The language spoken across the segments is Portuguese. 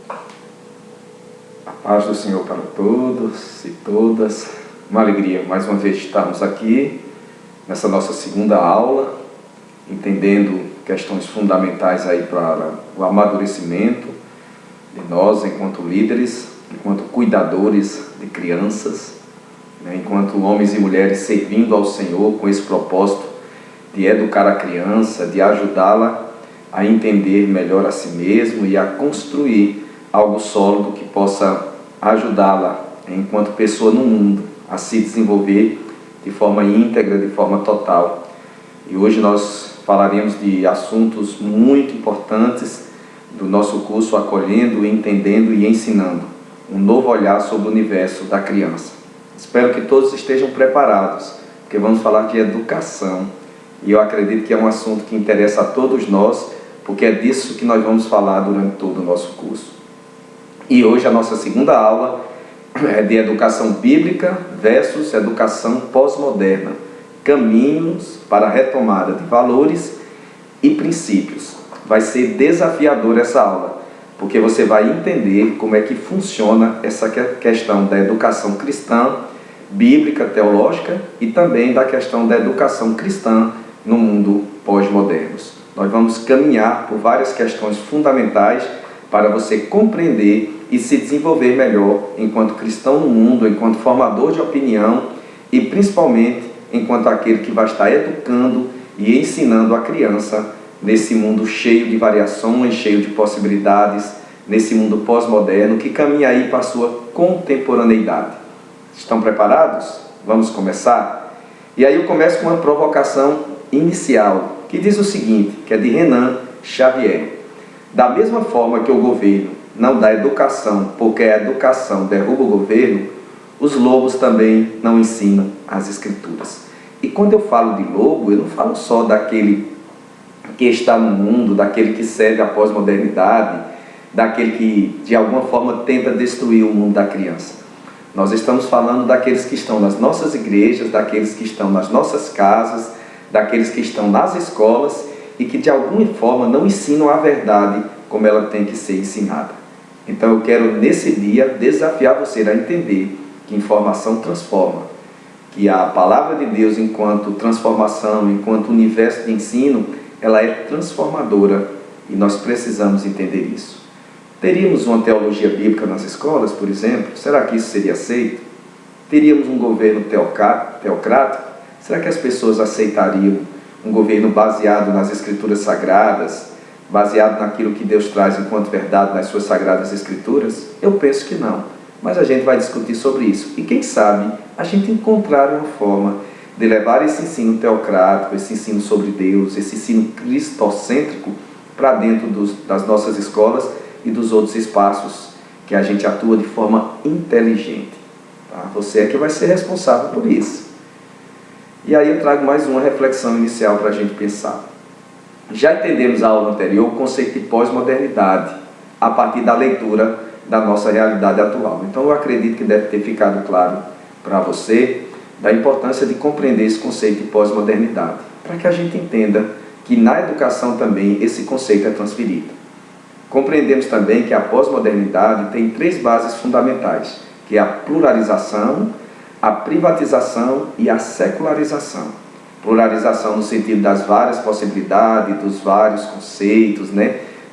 A paz do Senhor para todos e todas. Uma alegria mais uma vez estarmos aqui nessa nossa segunda aula, entendendo questões fundamentais aí para o amadurecimento de nós enquanto líderes, enquanto cuidadores de crianças, enquanto homens e mulheres servindo ao Senhor com esse propósito de educar a criança, de ajudá-la a entender melhor a si mesmo e a construir algo sólido que possa ajudá-la enquanto pessoa no mundo a se desenvolver de forma íntegra, de forma total. E hoje nós falaremos de assuntos muito importantes do nosso curso Acolhendo, Entendendo e Ensinando, um novo olhar sobre o universo da criança. Espero que todos estejam preparados, porque vamos falar de educação. E eu acredito que é um assunto que interessa a todos nós, porque é disso que nós vamos falar durante todo o nosso curso. E hoje a nossa segunda aula é de educação bíblica versus educação pós-moderna. Caminhos para a retomada de valores e princípios. Vai ser desafiador essa aula, porque você vai entender como é que funciona essa questão da educação cristã, bíblica, teológica e também da questão da educação cristã no mundo pós-moderno. Nós vamos caminhar por várias questões fundamentais para você compreender e se desenvolver melhor enquanto cristão no mundo, enquanto formador de opinião e principalmente enquanto aquele que vai estar educando e ensinando a criança nesse mundo cheio de variações, cheio de possibilidades, nesse mundo pós-moderno que caminha aí para a sua contemporaneidade. Estão preparados? Vamos começar? E aí eu começo com uma provocação inicial, que diz o seguinte, que é de Renan Xavier. Da mesma forma que o governo não dá educação porque a educação derruba o governo, os lobos também não ensinam as escrituras. E quando eu falo de lobo, eu não falo só daquele que está no mundo, daquele que serve a pós-modernidade, daquele que de alguma forma tenta destruir o mundo da criança. Nós estamos falando daqueles que estão nas nossas igrejas, daqueles que estão nas nossas casas, daqueles que estão nas escolas e que de alguma forma não ensinam a verdade como ela tem que ser ensinada. Então eu quero nesse dia desafiar você a entender que informação transforma, que a palavra de Deus enquanto transformação, enquanto universo de ensino, ela é transformadora e nós precisamos entender isso. Teríamos uma teologia bíblica nas escolas, por exemplo? Será que isso seria aceito? Teríamos um governo teocrático? Será que as pessoas aceitariam um governo baseado nas escrituras sagradas, baseado naquilo que Deus traz enquanto verdade nas suas sagradas escrituras? Eu penso que não, mas a gente vai discutir sobre isso. E quem sabe a gente encontrar uma forma de levar esse ensino teocrático, esse ensino sobre Deus, esse ensino cristocêntrico para dentro das nossas escolas e dos outros espaços que a gente atua de forma inteligente. Tá? Você é que vai ser responsável por isso. E aí eu trago mais uma reflexão inicial para a gente pensar. Já entendemos na aula anterior o conceito de pós-modernidade, a partir da leitura da nossa realidade atual. Então eu acredito que deve ter ficado claro para você da importância de compreender esse conceito de pós-modernidade, para que a gente entenda que na educação também esse conceito é transferido. Compreendemos também que a pós-modernidade tem três bases fundamentais, que é a pluralização, a privatização e a secularização. Pluralização no sentido das várias possibilidades, dos vários conceitos,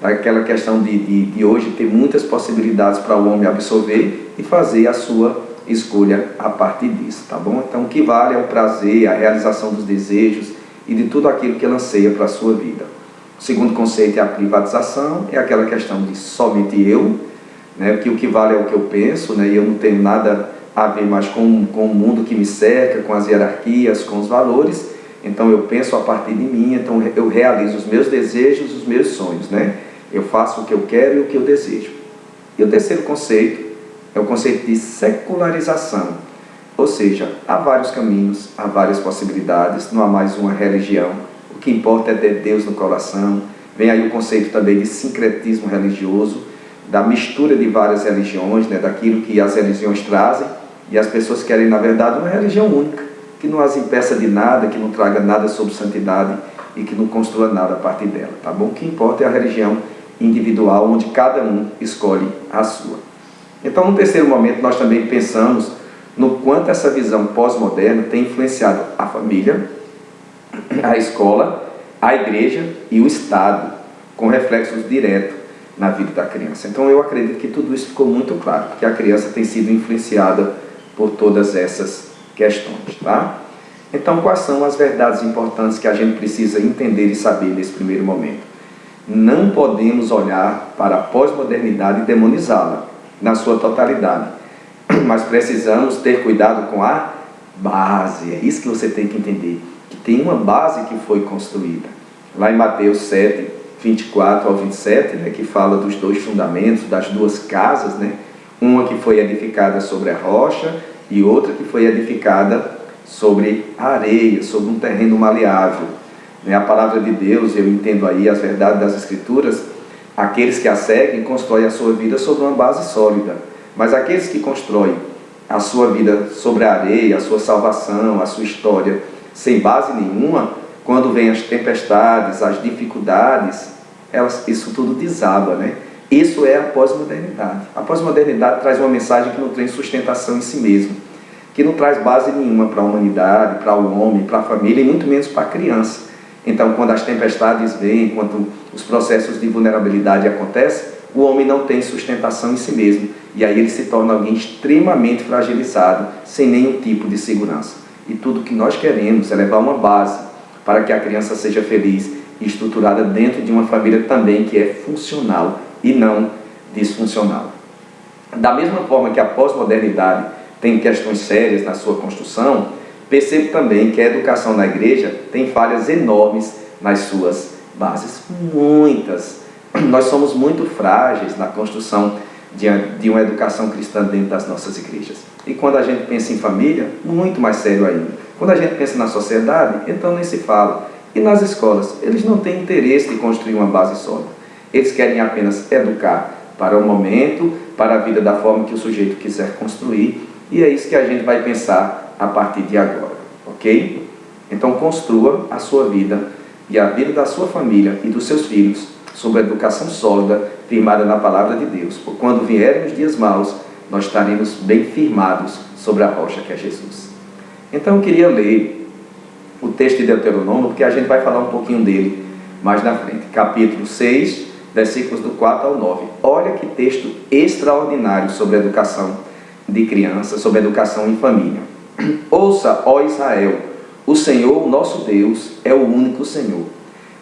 daquela questão de hoje ter muitas possibilidades para o homem absorver e fazer a sua escolha a partir disso, tá bom? Então o que vale é o prazer, a realização dos desejos e de tudo aquilo que ele anseia para a sua vida. O segundo conceito é a privatização, é aquela questão de somente eu, que o que vale é o que eu penso, e eu não tenho nada a ver mais com o mundo que me cerca, com as hierarquias, com os valores. Então eu penso a partir de mim, então eu realizo os meus desejos, os meus sonhos, Eu faço o que eu quero e o que eu desejo. E o terceiro conceito é o conceito de secularização, ou seja, há vários caminhos, há várias possibilidades, não há mais uma religião, o que importa é ter Deus no coração. Vem aí o conceito também de sincretismo religioso, da mistura de várias religiões, daquilo que as religiões trazem, e as pessoas querem, na verdade, uma religião única, que não as impeça de nada, que não traga nada sobre santidade e que não construa nada a partir dela, tá bom? O que importa é a religião individual, onde cada um escolhe a sua. Então, no terceiro momento, nós também pensamos no quanto essa visão pós-moderna tem influenciado a família, a escola, a igreja e o Estado, com reflexos diretos na vida da criança. Então, eu acredito que tudo isso ficou muito claro, que a criança tem sido influenciada por todas essas questões, tá? Então, quais são as verdades importantes que a gente precisa entender e saber nesse primeiro momento? Não podemos olhar para a pós-modernidade e demonizá-la na sua totalidade, mas precisamos ter cuidado com a base. É isso que você tem que entender, que tem uma base que foi construída. Lá em Mateus 7, 24 ao 27, né, que fala dos dois fundamentos, das duas casas, né? Uma que foi edificada sobre a rocha e outra que foi edificada sobre a areia, sobre um terreno maleável. A palavra de Deus, eu entendo aí as verdades das Escrituras, aqueles que a seguem constroem a sua vida sobre uma base sólida, mas aqueles que constroem a sua vida sobre a areia, a sua salvação, a sua história, sem base nenhuma, quando vêm as tempestades, as dificuldades, isso tudo desaba, né? Isso é a pós-modernidade. A pós-modernidade traz uma mensagem que não tem sustentação em si mesmo, que não traz base nenhuma para a humanidade, para o homem, para a família e muito menos para a criança. Então, quando as tempestades vêm, quando os processos de vulnerabilidade acontecem, o homem não tem sustentação em si mesmo. E aí ele se torna alguém extremamente fragilizado, sem nenhum tipo de segurança. E tudo que nós queremos é levar uma base para que a criança seja feliz e estruturada dentro de uma família também que é funcional e não disfuncional. Da mesma forma que a pós-modernidade tem questões sérias na sua construção, percebo também que a educação na igreja tem falhas enormes nas suas bases. Muitas. Nós somos muito frágeis na construção de uma educação cristã dentro das nossas igrejas. E quando a gente pensa em família, muito mais sério ainda. Quando a gente pensa na sociedade, então nem se fala. E nas escolas, eles não têm interesse de construir uma base sólida. Eles querem apenas educar para o momento, para a vida da forma que o sujeito quiser construir. E é isso que a gente vai pensar a partir de agora, ok? Então construa a sua vida e a vida da sua família e dos seus filhos sobre a educação sólida, firmada na palavra de Deus. Por quando vierem os dias maus, nós estaremos bem firmados sobre a rocha que é Jesus. Então eu queria ler o texto de Deuteronômio, porque a gente vai falar um pouquinho dele mais na frente. Capítulo 6, versículos do 4 ao 9. Olha que texto extraordinário sobre a educação de crianças, sobre a educação em família. Ouça, ó Israel, o Senhor, o nosso Deus, é o único Senhor.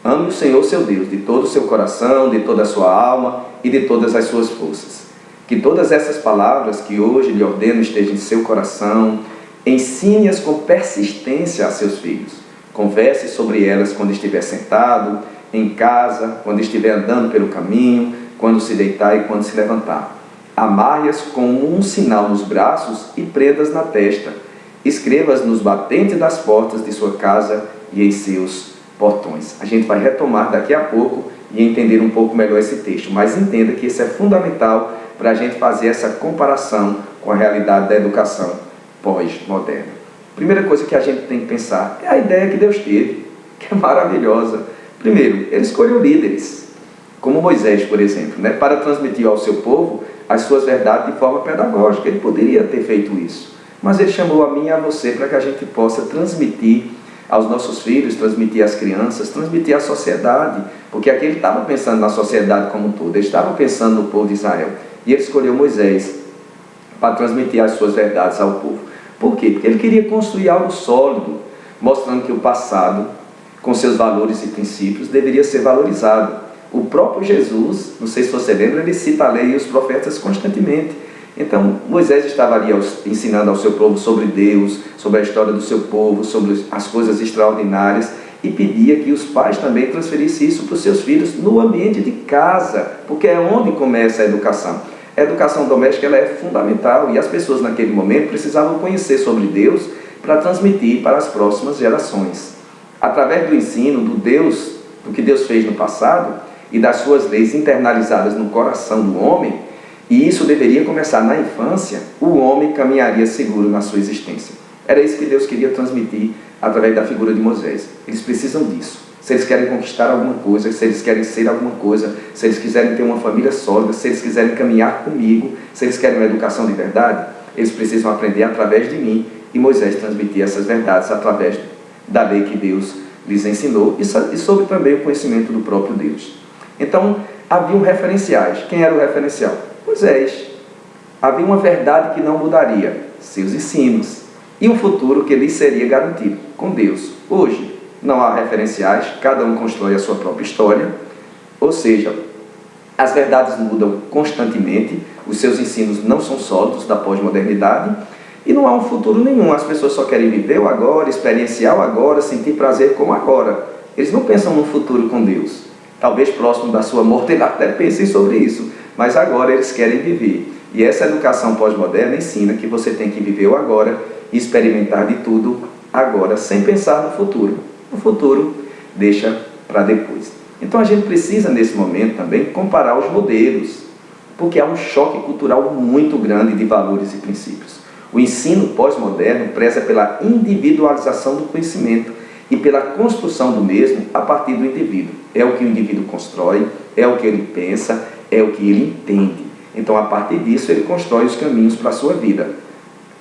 Ame o Senhor, seu Deus, de todo o seu coração, de toda a sua alma e de todas as suas forças. Que todas essas palavras que hoje lhe ordeno estejam em seu coração. Ensine-as com persistência a seus filhos. Converse sobre elas quando estiver sentado, em casa, quando estiver andando pelo caminho, quando se deitar e quando se levantar. Amarre-as com um sinal nos braços e prenda-as na testa. Escreva-as nos batentes das portas de sua casa e em seus portões. A gente vai retomar daqui a pouco e entender um pouco melhor esse texto, mas entenda que isso é fundamental para a gente fazer essa comparação com a realidade da educação pós-moderna. Primeira coisa que a gente tem que pensar é a ideia que Deus teve, que é maravilhosa. Primeiro, Ele escolheu líderes, como Moisés, por exemplo, né, para transmitir ao seu povo as suas verdades de forma pedagógica. Ele poderia ter feito isso, mas Ele chamou a mim e a você para que a gente possa transmitir aos nossos filhos, transmitir às crianças, transmitir à sociedade, porque aqui Ele estava pensando na sociedade como um todo, Ele estava pensando no povo de Israel, e Ele escolheu Moisés para transmitir as suas verdades ao povo. Por quê? Porque Ele queria construir algo sólido, mostrando que o passado, com seus valores e princípios, deveria ser valorizado. O próprio Jesus, não sei se você lembra, ele cita a lei e os profetas constantemente. Então, Moisés estava ali ensinando ao seu povo sobre Deus, sobre a história do seu povo, sobre as coisas extraordinárias, e pedia que os pais também transferissem isso para os seus filhos no ambiente de casa, porque é onde começa a educação. A educação doméstica ela é fundamental, e as pessoas naquele momento precisavam conhecer sobre Deus para transmitir para as próximas gerações. Através do ensino do que Deus fez no passado e das suas leis internalizadas no coração do homem, e isso deveria começar na infância, o homem caminharia seguro na sua existência. Era isso que Deus queria transmitir através da figura de Moisés. Eles precisam disso. se eles querem conquistar alguma coisa, se eles querem ser alguma coisa, se eles quiserem ter uma família sólida, se eles quiserem caminhar comigo, se eles querem uma educação de verdade, eles precisam aprender através de mim, e Moisés transmitir essas verdades através da lei que Deus lhes ensinou e sobre também o conhecimento do próprio Deus. Então, haviam referenciais. Quem era o referencial? Moisés. Havia uma verdade que não mudaria, seus ensinos, e um futuro que lhes seria garantido com Deus. Hoje, não há referenciais, cada um constrói a sua própria história, ou seja, as verdades mudam constantemente, os seus ensinos não são sólidos da pós-modernidade, e não há um futuro nenhum. As pessoas só querem viver o agora, experienciar o agora, sentir prazer como agora. Eles não pensam no futuro com Deus. Talvez próximo da sua morte eles até pensem sobre isso, mas agora eles querem viver. E essa educação pós-moderna ensina que você tem que viver o agora e experimentar de tudo agora, sem pensar no futuro. O futuro deixa para depois. Então a gente precisa nesse momento também comparar os modelos, porque há um choque cultural muito grande de valores e princípios. O ensino pós-moderno preza pela individualização do conhecimento e pela construção do mesmo a partir do indivíduo. É o que o indivíduo constrói, é o que ele pensa, é o que ele entende. Então, a partir disso, ele constrói os caminhos para a sua vida.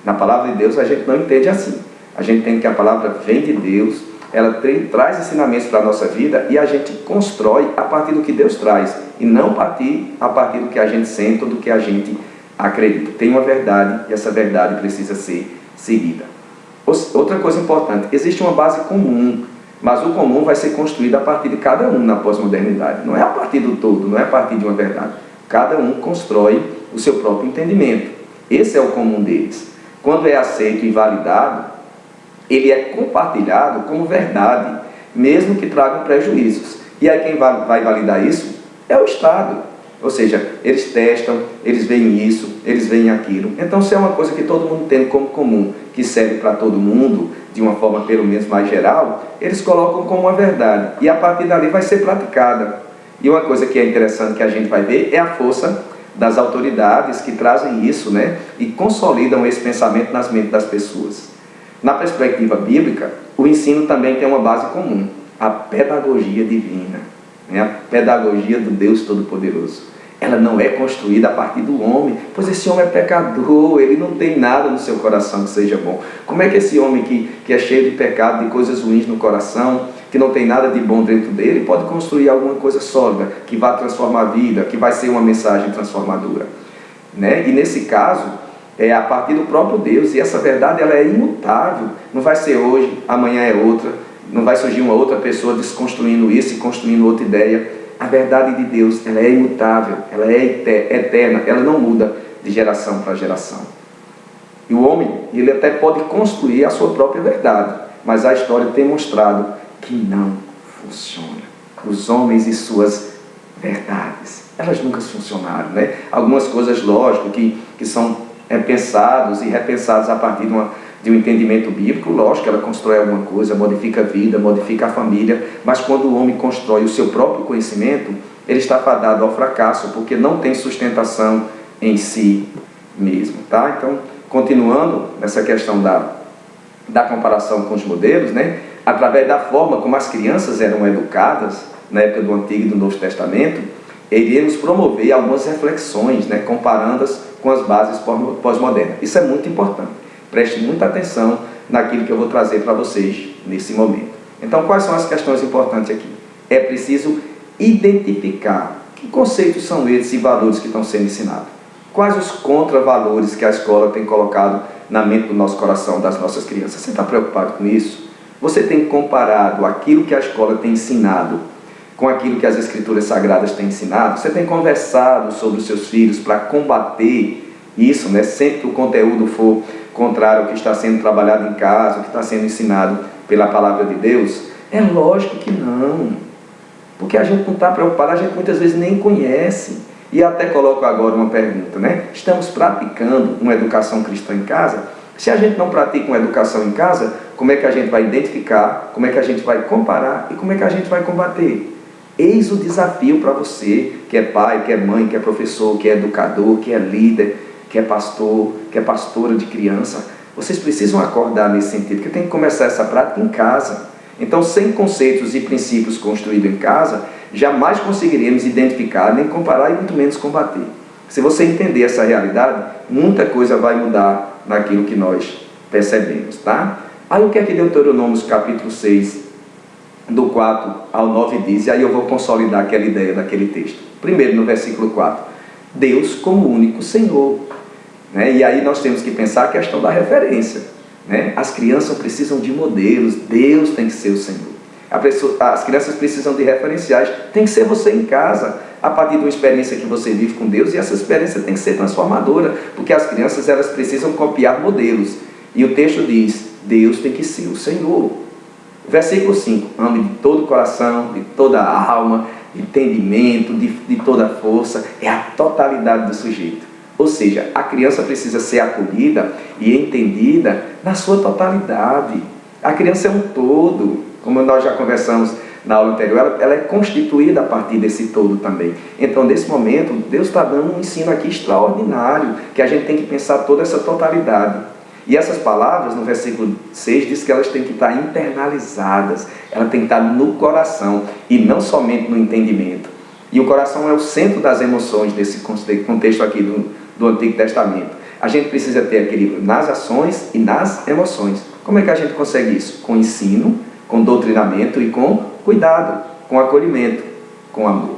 Na palavra de Deus, a gente não entende assim. A gente entende que a palavra vem de Deus, ela traz ensinamentos para a nossa vida e a gente constrói a partir do que Deus traz e não a partir do que a gente sente ou do que a gente acredita. Tem uma verdade e essa verdade precisa ser seguida. Outra coisa importante, existe uma base comum, mas o comum vai ser construído a partir de cada um na pós-modernidade. Não é a partir do todo, não é a partir de uma verdade. Cada um constrói o seu próprio entendimento. Esse é o comum deles. Quando é aceito e validado, ele é compartilhado como verdade, mesmo que tragam prejuízos. E aí quem vai validar isso é o Estado. Ou seja, eles testam, eles veem isso, eles veem aquilo. Então, se é uma coisa que todo mundo tem como comum, que serve para todo mundo, de uma forma pelo menos mais geral, eles colocam como uma verdade. E a partir dali vai ser praticada. E uma coisa que é interessante que a gente vai ver é a força das autoridades que trazem isso, né? E consolidam esse pensamento nas mentes das pessoas. Na perspectiva bíblica, o ensino também tem uma base comum, a pedagogia divina, né? A pedagogia do Deus Todo-Poderoso. Ela não é construída a partir do homem, pois esse homem é pecador, ele não tem nada no seu coração que seja bom. Como é que esse homem que é cheio de pecado, de coisas ruins no coração, que não tem nada de bom dentro dele, pode construir alguma coisa sólida, que vai transformar a vida, que vai ser uma mensagem transformadora, né? E nesse caso, é a partir do próprio Deus, e essa verdade ela é imutável, não vai ser hoje, amanhã é outra, não vai surgir uma outra pessoa desconstruindo isso e construindo outra ideia. A verdade de Deus, ela é imutável, ela é eterna, ela não muda de geração para geração. E o homem, ele até pode construir a sua própria verdade, mas a história tem mostrado que não funciona. Os homens e suas verdades, elas nunca funcionaram, né? Algumas coisas, lógico, que são pensados e repensados a partir de um entendimento bíblico, lógico, ela constrói alguma coisa, modifica a vida, modifica a família, mas quando o homem constrói o seu próprio conhecimento, ele está fadado ao fracasso, porque não tem sustentação em si mesmo, tá? Então, continuando nessa questão da comparação com os modelos, né? Através da forma como as crianças eram educadas, na época do Antigo e do Novo Testamento, iremos promover algumas reflexões, né? Comparando-as com as bases pós-modernas. Isso é muito importante. Preste muita atenção naquilo que eu vou trazer para vocês nesse momento. Então, quais são as questões importantes aqui? É preciso identificar que conceitos são esses e valores que estão sendo ensinados. Quais os contravalores que a escola tem colocado na mente do nosso coração, das nossas crianças? Você está preocupado com isso? Você tem comparado aquilo que a escola tem ensinado com aquilo que as Escrituras Sagradas têm ensinado? Você tem conversado sobre os seus filhos para combater isso, né? Sempre que o conteúdo for contrário ao que está sendo trabalhado em casa, o que está sendo ensinado pela Palavra de Deus? É lógico que não. Porque a gente não está preocupado, a gente muitas vezes nem conhece. E até coloco agora uma pergunta, né? Estamos praticando uma educação cristã em casa? Se a gente não pratica uma educação em casa, como é que a gente vai identificar, como é que a gente vai comparar e como é que a gente vai combater? Eis o desafio para você, que é pai, que é mãe, que é professor, que é educador, que é líder, que é pastor, que é pastora de criança. Vocês precisam acordar nesse sentido, que tem que começar essa prática em casa. Então, sem conceitos e princípios construídos em casa, jamais conseguiremos identificar, nem comparar e muito menos combater. Se você entender essa realidade, muita coisa vai mudar naquilo que nós percebemos, tá? Aí o que é que Deuteronômio capítulo 6, do 4 ao 9 diz, e aí eu vou consolidar aquela ideia daquele texto. Primeiro, no versículo 4, Deus como único Senhor, né? E aí nós temos que pensar a questão da referência, né? As crianças precisam de modelos, Deus tem que ser o Senhor. As crianças precisam de referenciais, tem que ser você em casa, a partir de uma experiência que você vive com Deus, e essa experiência tem que ser transformadora, porque as crianças elas precisam copiar modelos. E o texto diz, Deus tem que ser o Senhor. Versículo 5, ame de todo o coração, de toda a alma, de entendimento, de toda a força, é a totalidade do sujeito. Ou seja, a criança precisa ser acolhida e entendida na sua totalidade. A criança é um todo, como nós já conversamos na aula anterior, ela é constituída a partir desse todo também. Então, nesse momento, Deus está dando um ensino aqui extraordinário, que a gente tem que pensar toda essa totalidade. E essas palavras, no versículo 6, diz que elas têm que estar internalizadas, elas têm que estar no coração e não somente no entendimento. E o coração é o centro das emoções desse contexto aqui do Antigo Testamento. A gente precisa ter equilíbrio nas ações e nas emoções. Como é que a gente consegue isso? Com ensino, com doutrinamento e com cuidado, com acolhimento, com amor.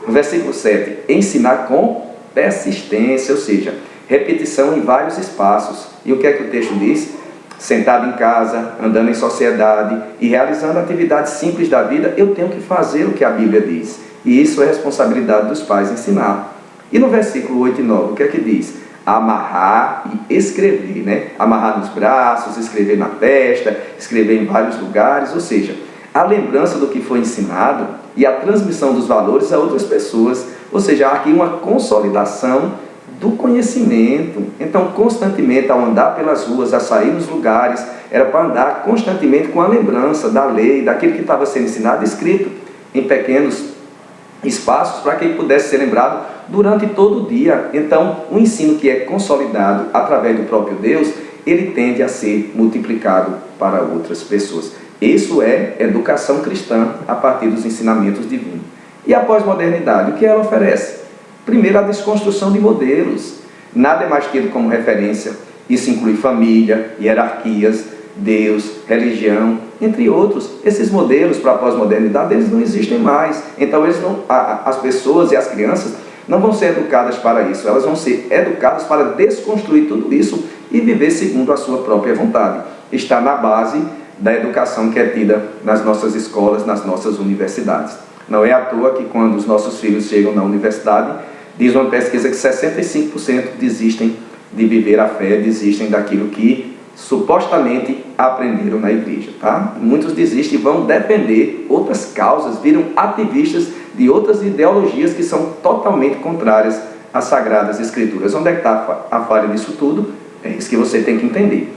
No versículo 7, ensinar com persistência, ou seja, repetição em vários espaços. E o que é que o texto diz? Sentado em casa, andando em sociedade e realizando atividades simples da vida, eu tenho que fazer o que a Bíblia diz. E isso é responsabilidade dos pais ensinar. E no versículo 8 e 9, o que é que diz? Amarrar e escrever, né? Amarrar nos braços, escrever na testa, escrever em vários lugares, ou seja, a lembrança do que foi ensinado e a transmissão dos valores a outras pessoas. Ou seja, há aqui uma consolidação do conhecimento. Então, constantemente, ao andar pelas ruas, a sair nos lugares, era para andar constantemente com a lembrança da lei, daquilo que estava sendo ensinado, escrito em pequenos espaços, para que ele pudesse ser lembrado durante todo o dia. Então, o ensino que é consolidado através do próprio Deus, ele tende a ser multiplicado para outras pessoas. Isso é educação cristã a partir dos ensinamentos divinos. E a pós-modernidade, o que ela oferece? Primeiro, a desconstrução de modelos. Nada é mais tido como referência. Isso inclui família, hierarquias, Deus, religião, entre outros. Esses modelos para a pós-modernidade, eles não existem mais. Então, as pessoas e as crianças não vão ser educadas para isso. Elas vão ser educadas para desconstruir tudo isso e viver segundo a sua própria vontade. Está na base da educação que é tida nas nossas escolas, nas nossas universidades. Não é à toa que quando os nossos filhos chegam na universidade, diz uma pesquisa que 65% desistem de viver a fé, desistem daquilo que supostamente aprenderam na igreja, tá? Muitos desistem e vão defender outras causas, viram ativistas de outras ideologias que são totalmente contrárias às Sagradas Escrituras. Onde é que está a falha disso tudo? É isso que você tem que entender.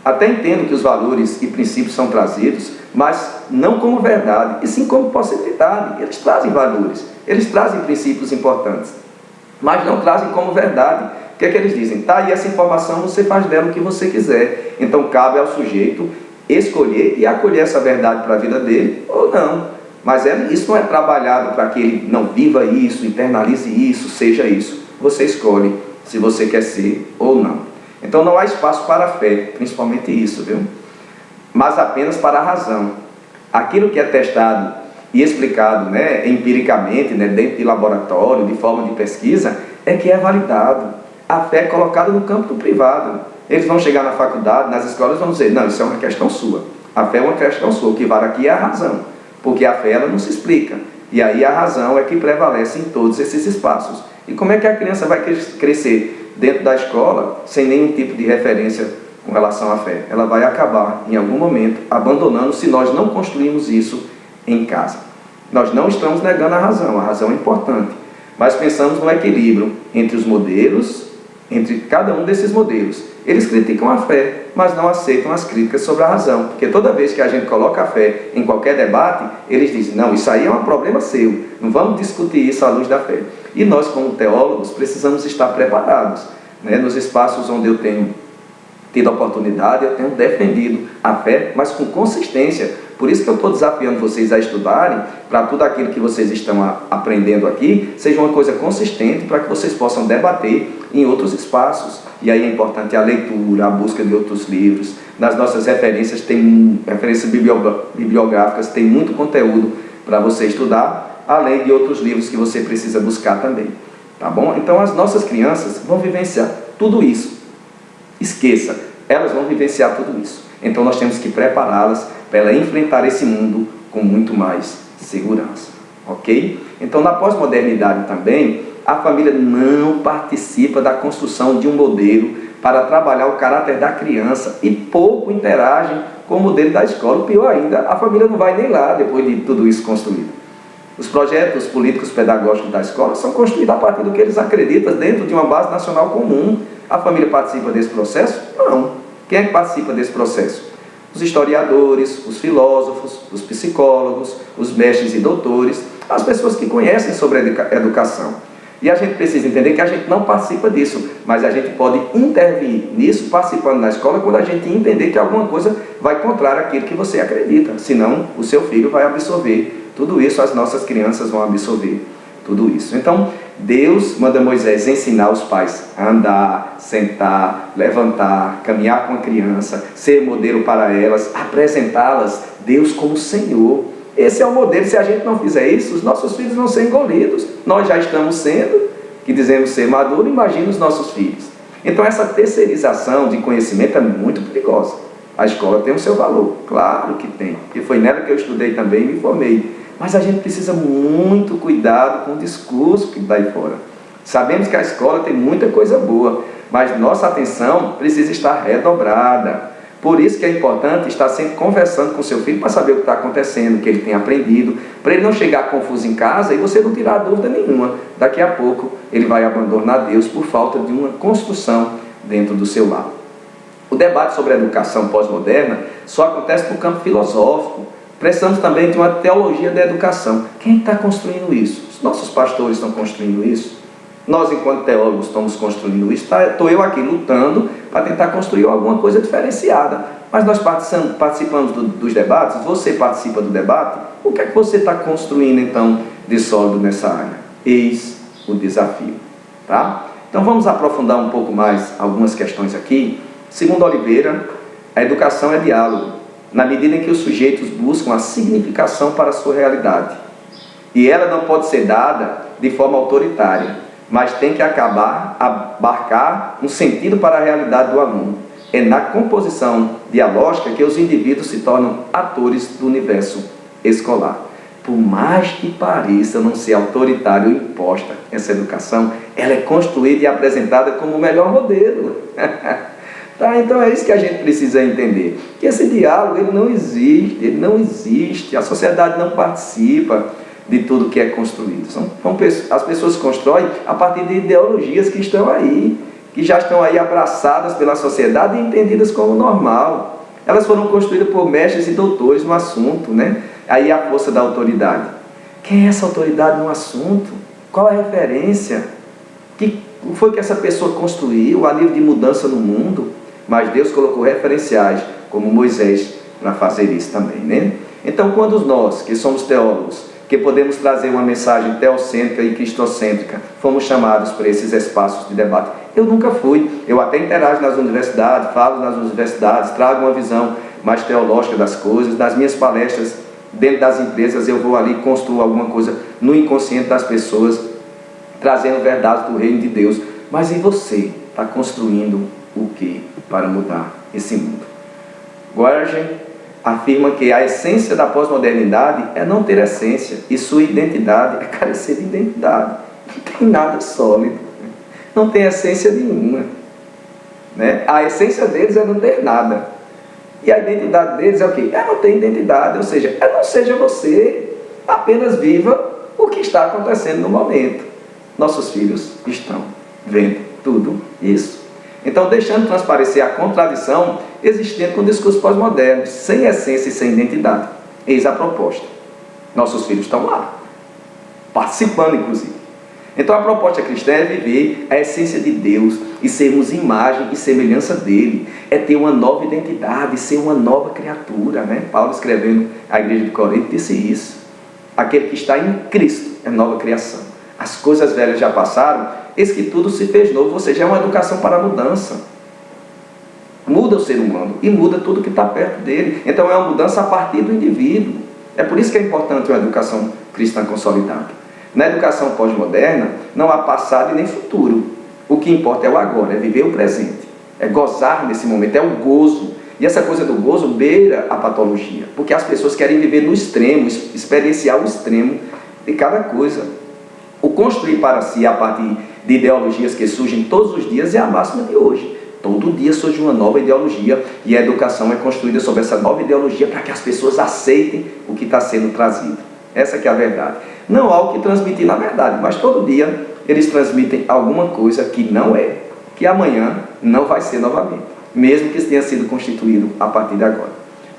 Até entendo que os valores e princípios são trazidos, mas não como verdade, e sim como possibilidade. Eles trazem valores, eles trazem princípios importantes, mas não trazem como verdade. O que é que eles dizem? Tá aí essa informação, você faz dela o que você quiser. Então cabe ao sujeito escolher e acolher essa verdade para a vida dele ou não. Mas isso não é trabalhado para que ele não viva isso, internalize isso, seja isso. Você escolhe se você quer ser ou não. Então não há espaço para a fé, principalmente isso, viu? Mas apenas para a razão. Aquilo que é testado e explicado, né, empiricamente, né, dentro de laboratório, de forma de pesquisa, é que é validado. A fé é colocada no campo do privado. Eles vão chegar na faculdade, nas escolas, vão dizer, não, isso é uma questão sua. A fé é uma questão sua, o que vale aqui é a razão. Porque a fé ela não se explica. E aí a razão é que prevalece em todos esses espaços. E como é que a criança vai crescer dentro da escola sem nenhum tipo de referência com relação à fé? Ela vai acabar, em algum momento, abandonando se nós não construímos isso em casa. Nós não estamos negando a razão é importante. Mas pensamos no equilíbrio entre os modelos, entre cada um desses modelos. Eles criticam a fé, mas não aceitam as críticas sobre a razão. Porque toda vez que a gente coloca a fé em qualquer debate, eles dizem, não, isso aí é um problema seu, não vamos discutir isso à luz da fé. E nós, como teólogos, precisamos estar preparados, né? Nos espaços onde eu tenho tido a oportunidade, eu tenho defendido a fé, mas com consistência, Por isso que eu estou desafiando vocês a estudarem, para tudo aquilo que vocês estão aprendendo aqui, seja uma coisa consistente, para que vocês possam debater em outros espaços. E aí é importante a leitura, a busca de outros livros. Nas nossas referências, tem referências bibliográficas, tem muito conteúdo para você estudar, além de outros livros que você precisa buscar também. Tá bom? Então as nossas crianças vão vivenciar tudo isso. Esqueça, elas vão vivenciar tudo isso. Então nós temos que prepará-las para ela enfrentar esse mundo com muito mais segurança. Ok? Então na pós-modernidade também, a família não participa da construção de um modelo para trabalhar o caráter da criança e pouco interagem com o modelo da escola. Pior ainda, a família não vai nem lá depois de tudo isso construído. Os projetos políticos pedagógicos da escola são construídos a partir do que eles acreditam dentro de uma base nacional comum. A família participa desse processo? Não. Quem é que participa desse processo? Os historiadores, os filósofos, os psicólogos, os mestres e doutores, as pessoas que conhecem sobre a educação. E a gente precisa entender que a gente não participa disso, mas a gente pode intervir nisso participando na escola quando a gente entender que alguma coisa vai contrária àquilo que você acredita. Senão, o seu filho vai absorver tudo isso, as nossas crianças vão absorver tudo isso. Então, Deus manda Moisés ensinar os pais a andar, sentar, levantar, caminhar com a criança, ser modelo para elas, apresentá-las Deus como Senhor. Esse é o modelo. Se a gente não fizer isso, os nossos filhos vão ser engolidos. Nós já estamos sendo, que dizemos ser maduro, imagina os nossos filhos. Então essa terceirização de conhecimento é muito perigosa. A escola tem o seu valor, claro que tem, porque foi nela que eu estudei também e me formei. Mas a gente precisa muito cuidado com o discurso que está aí fora. Sabemos que a escola tem muita coisa boa, mas nossa atenção precisa estar redobrada. Por isso que é importante estar sempre conversando com seu filho para saber o que está acontecendo, o que ele tem aprendido, para ele não chegar confuso em casa e você não tirar dúvida nenhuma. Daqui a pouco ele vai abandonar Deus por falta de uma construção dentro do seu lar. O debate sobre a educação pós-moderna só acontece no campo filosófico. Precisamos também de uma teologia da educação. Quem está construindo isso? Os nossos pastores estão construindo isso? Nós, enquanto teólogos, estamos construindo isso. Estou eu aqui lutando para tentar construir alguma coisa diferenciada. Mas nós participamos dos debates, você participa do debate. O que é que você está construindo, então, de sólido nessa área? Eis o desafio. Tá? Então vamos aprofundar um pouco mais algumas questões aqui. Segundo Oliveira, a educação é diálogo, na medida em que os sujeitos buscam a significação para a sua realidade. E ela não pode ser dada de forma autoritária, mas tem que abarcar um sentido para a realidade do aluno. É na composição dialógica que os indivíduos se tornam atores do universo escolar. Por mais que pareça não ser autoritária ou imposta, essa educação, ela é construída e apresentada como o melhor modelo. Tá? Então é isso que a gente precisa entender, que esse diálogo ele não existe, a sociedade não participa de tudo que é construído. As pessoas constroem a partir de ideologias que estão aí, que já estão aí abraçadas pela sociedade e entendidas como normal. Elas foram construídas por mestres e doutores no assunto, né? Aí a força da autoridade. Quem é essa autoridade no assunto? Qual a referência? O que foi que essa pessoa construiu a nível de mudança no mundo? Mas Deus colocou referenciais, como Moisés, para fazer isso também, né? Então, quando nós, que somos teólogos, que podemos trazer uma mensagem teocêntrica e cristocêntrica, fomos chamados para esses espaços de debate. Eu nunca fui, eu até interajo nas universidades, falo nas universidades, trago uma visão mais teológica das coisas. Nas minhas palestras, dentro das empresas, eu vou ali, construo alguma coisa no inconsciente das pessoas, trazendo verdades do reino de Deus. Mas e você? Está construindo o que para mudar esse mundo? Gorgian afirma que a essência da pós-modernidade é não ter essência, e sua identidade é carecer de identidade. Não tem nada sólido, não tem essência nenhuma, né? A essência deles é não ter nada, e a identidade deles é o quê? É não ter identidade, ou seja, é não seja você, apenas viva o que está acontecendo no momento. Nossos filhos estão vendo tudo isso. Então, deixando transparecer a contradição existente com o discurso pós-moderno, sem essência e sem identidade. Eis a proposta. Nossos filhos estão lá, participando, inclusive. Então a proposta cristã é viver a essência de Deus e sermos imagem e semelhança dele. É ter uma nova identidade, ser uma nova criatura, né? Paulo, escrevendo à igreja de Corinto, disse isso. Aquele que está em Cristo é nova criação. As coisas velhas já passaram, eis que tudo se fez novo. Ou seja, é uma educação para a mudança. Muda o ser humano e muda tudo que está perto dele. Então é uma mudança a partir do indivíduo. É por isso que é importante uma educação cristã consolidada. Na educação pós-moderna, não há passado e nem futuro. O que importa é o agora, é viver o presente, é gozar nesse momento, é o gozo. E essa coisa do gozo beira a patologia, porque as pessoas querem viver no extremo, experienciar o extremo de cada coisa. O construir para si, a partir de ideologias que surgem todos os dias, é a máxima de hoje. Todo dia surge uma nova ideologia e a educação é construída sobre essa nova ideologia para que as pessoas aceitem o que está sendo trazido. Essa que é a verdade. Não há o que transmitir na verdade, mas todo dia eles transmitem alguma coisa que não é, que amanhã não vai ser novamente, mesmo que tenha sido constituído a partir de agora.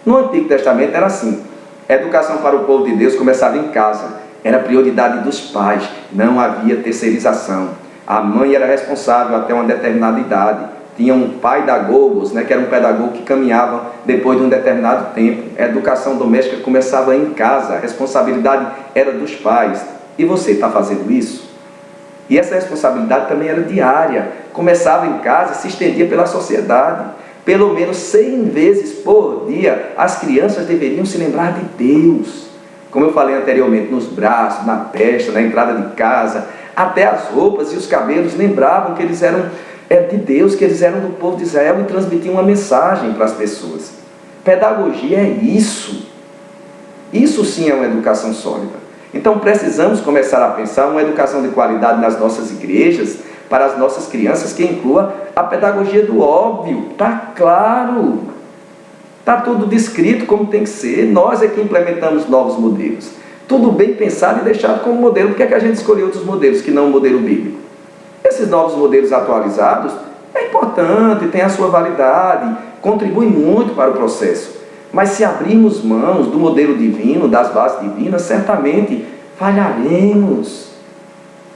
No Antigo Testamento era assim, a educação para o povo de Deus começava em casa, era prioridade dos pais, não havia terceirização. A mãe era responsável até uma determinada idade. Tinha um paidagogos, que era um pedagogo que caminhava depois de um determinado tempo. A educação doméstica começava em casa, a responsabilidade era dos pais. E você está fazendo isso? E essa responsabilidade também era diária. Começava em casa e se estendia pela sociedade. Pelo menos 100 vezes por dia, as crianças deveriam se lembrar de Deus. Como eu falei anteriormente, nos braços, na testa, na entrada de casa, até as roupas e os cabelos lembravam que eles eram de Deus, que eles eram do povo de Israel e transmitiam uma mensagem para as pessoas. Pedagogia é isso. Isso sim é uma educação sólida. Então precisamos começar a pensar uma educação de qualidade nas nossas igrejas, para as nossas crianças, que inclua a pedagogia do óbvio. Está claro. Está tudo descrito como tem que ser. Nós é que implementamos novos modelos. Tudo bem pensado e deixado como modelo. Por que é que a gente escolheu outros modelos que não o modelo bíblico? Esses novos modelos atualizados é importante, tem a sua validade, contribui muito para o processo. Mas se abrirmos mãos do modelo divino, das bases divinas, certamente falharemos.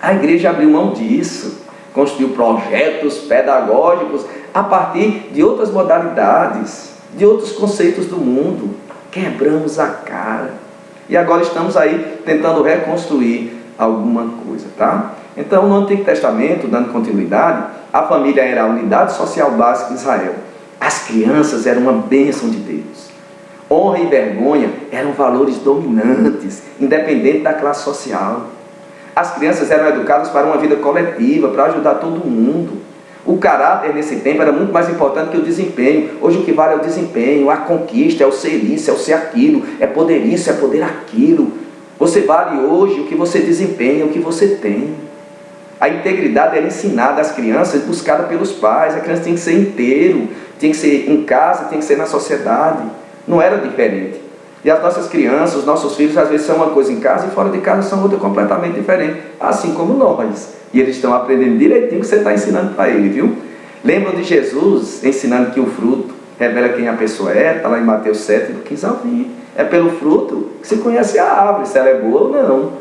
A igreja abriu mão disso, construiu projetos pedagógicos a partir de outras modalidades, de outros conceitos do mundo. Quebramos a cara. E agora estamos aí tentando reconstruir alguma coisa, tá? Então, no Antigo Testamento, dando continuidade, a família era a unidade social básica de Israel. As crianças eram uma bênção de Deus. Honra e vergonha eram valores dominantes, independente da classe social. As crianças eram educadas para uma vida coletiva, para ajudar todo mundo. O caráter nesse tempo era muito mais importante que o desempenho. Hoje o que vale é o desempenho, a conquista, é o ser isso, é o ser aquilo, é poder isso, é poder aquilo. Você vale hoje o que você desempenha, o que você tem. A integridade era ensinada às crianças, buscada pelos pais. A criança tinha que ser inteiro, tinha que ser em casa, tinha que ser na sociedade. Não era diferente. E as nossas crianças, os nossos filhos, às vezes são uma coisa em casa e fora de casa são outra completamente diferente. Assim como nós. E eles estão aprendendo direitinho o que você está ensinando para ele, viu? Lembram de Jesus ensinando que o fruto revela quem a pessoa é? Está lá em Mateus 7, do 15 ao 20. É pelo fruto que se conhece a árvore, se ela é boa ou não.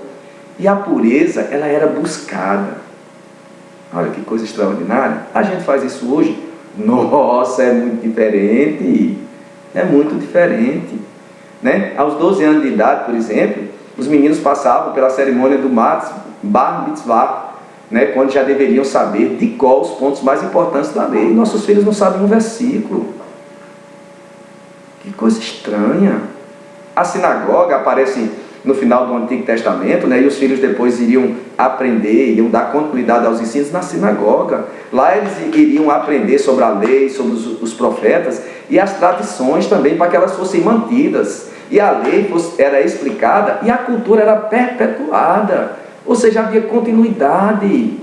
E a pureza, ela era buscada. Olha que coisa extraordinária. A gente faz isso hoje. Nossa, é muito diferente. É muito diferente. Aos 12 anos de idade, por exemplo, os meninos passavam pela cerimônia do Bar Mitzvah, quando já deveriam saber de qual os pontos mais importantes da lei. Nossos filhos não sabem um versículo. Que coisa estranha. A sinagoga aparece no final do Antigo Testamento, e os filhos depois iriam aprender, iriam dar continuidade aos ensinos na sinagoga. Lá eles iriam aprender sobre a lei, sobre os profetas e as tradições também, para que elas fossem mantidas. E a lei era explicada e a cultura era perpetuada. Ou seja, havia continuidade.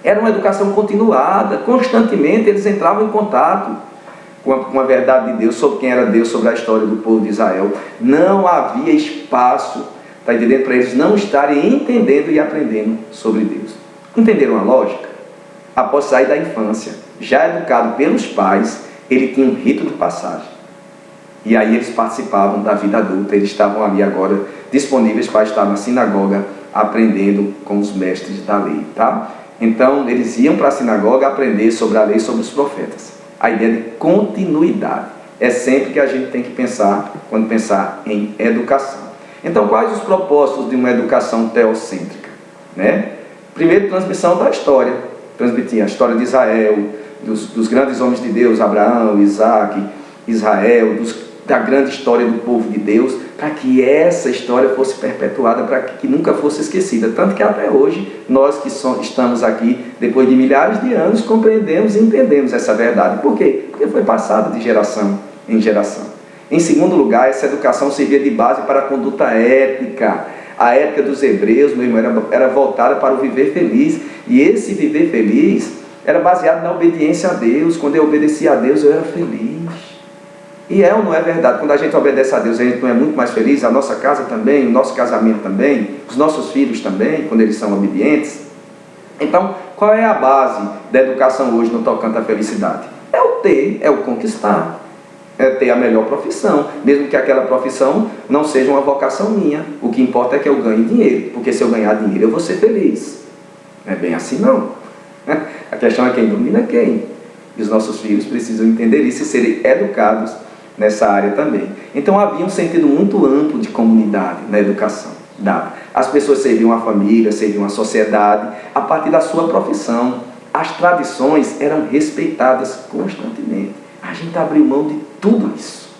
Era uma educação continuada. Constantemente eles entravam em contato com a verdade de Deus, sobre quem era Deus, sobre a história do povo de Israel. Não havia espaço, está entendendo, para eles não estarem entendendo e aprendendo sobre Deus. Entenderam a lógica? Após sair da infância, já educado pelos pais, ele tinha um rito de passagem. E aí eles participavam da vida adulta, eles estavam ali agora disponíveis para estar na sinagoga aprendendo com os mestres da lei, tá? Então, eles iam para a sinagoga aprender sobre a lei e sobre os profetas. A ideia de continuidade é sempre que a gente tem que pensar, quando pensar em educação. Então, quais os propósitos de uma educação teocêntrica, né? Primeiro, transmissão da história. Transmitir a história de Israel, dos grandes homens de Deus, Abraão, Isaac, Israel, da grande história do povo de Deus, para que essa história fosse perpetuada, para que nunca fosse esquecida. Tanto que até hoje, nós que estamos aqui, depois de milhares de anos, compreendemos e entendemos essa verdade. Por quê? Porque foi passada de geração em geração. Em segundo lugar, essa educação servia de base para a conduta ética. A ética dos hebreus, meu irmão, era voltada para o viver feliz. E esse viver feliz era baseado na obediência a Deus. Quando eu obedecia a Deus, eu era feliz. E é ou não é verdade? Quando a gente obedece a Deus, a gente não é muito mais feliz? A nossa casa também, o nosso casamento também, os nossos filhos também, quando eles são obedientes. Então, qual é a base da educação hoje no tocante à felicidade? É o ter, é o conquistar, é ter a melhor profissão, mesmo que aquela profissão não seja uma vocação minha. O que importa é que eu ganhe dinheiro, porque se eu ganhar dinheiro eu vou ser feliz. Não é bem assim não. A questão é quem domina quem. E os nossos filhos precisam entender isso e serem educados nessa área também. Então havia um sentido muito amplo de comunidade na educação dada. As pessoas serviam a família, serviam a sociedade, a partir da sua profissão. As tradições eram respeitadas constantemente. A gente abriu mão de tudo isso.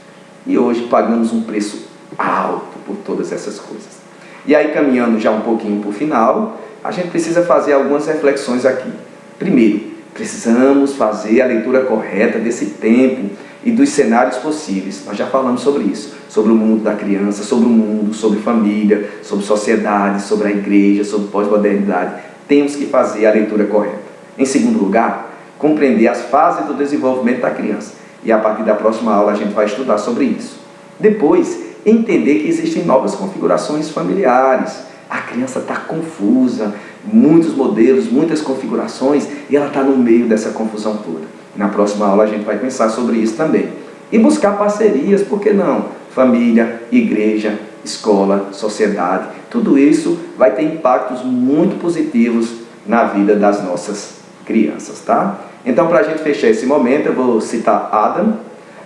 E hoje pagamos um preço alto por todas essas coisas. E aí, caminhando já um pouquinho para o final, a gente precisa fazer algumas reflexões aqui. Primeiro, precisamos fazer a leitura correta desse tempo e dos cenários possíveis. Nós já falamos sobre isso, sobre o mundo da criança, sobre o mundo, sobre família, sobre sociedade, sobre a igreja, sobre pós-modernidade. Temos que fazer a leitura correta. Em segundo lugar, compreender as fases do desenvolvimento da criança. E a partir da próxima aula a gente vai estudar sobre isso. Depois, entender que existem novas configurações familiares. A criança está confusa, muitos modelos, muitas configurações, e ela está no meio dessa confusão toda. Na próxima aula a gente vai pensar sobre isso também. E buscar parcerias, por que não? Família, igreja, escola, sociedade, tudo isso vai ter impactos muito positivos na vida das nossas crianças, tá? Então, para a gente fechar esse momento, eu vou citar Adam,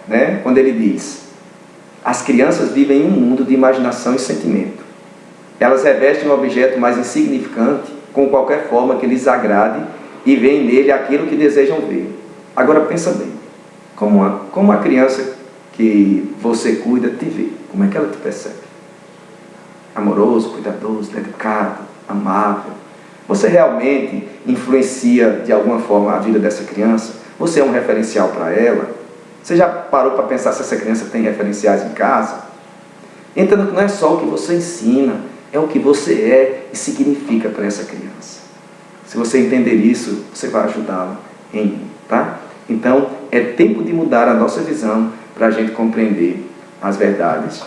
né, quando ele diz: as crianças vivem em um mundo de imaginação e sentimento. Elas revestem um objeto mais insignificante com qualquer forma que lhes agrade e veem nele aquilo que desejam ver. Agora pensa bem, como a criança que você cuida te vê? Como é que ela te percebe? Amoroso, cuidadoso, dedicado, amável? Você realmente influencia de alguma forma a vida dessa criança? Você é um referencial para ela? Você já parou para pensar se essa criança tem referenciais em casa? Entenda que não é só o que você ensina, é o que você é e significa para essa criança. Se você entender isso, você vai ajudá-la em, tá? Então, é tempo de mudar a nossa visão para a gente compreender as verdades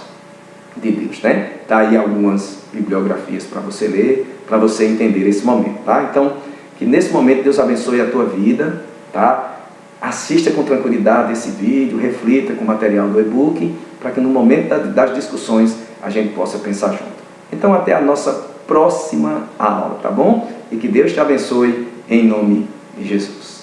de Deus, né? Tá aí algumas bibliografias para você ler, para você entender esse momento, tá? Então, que nesse momento Deus abençoe a tua vida, tá? Assista com tranquilidade esse vídeo, reflita com o material do e-book, para que no momento das discussões a gente possa pensar junto. Então, até a nossa próxima aula, tá bom? E que Deus te abençoe em nome de Jesus.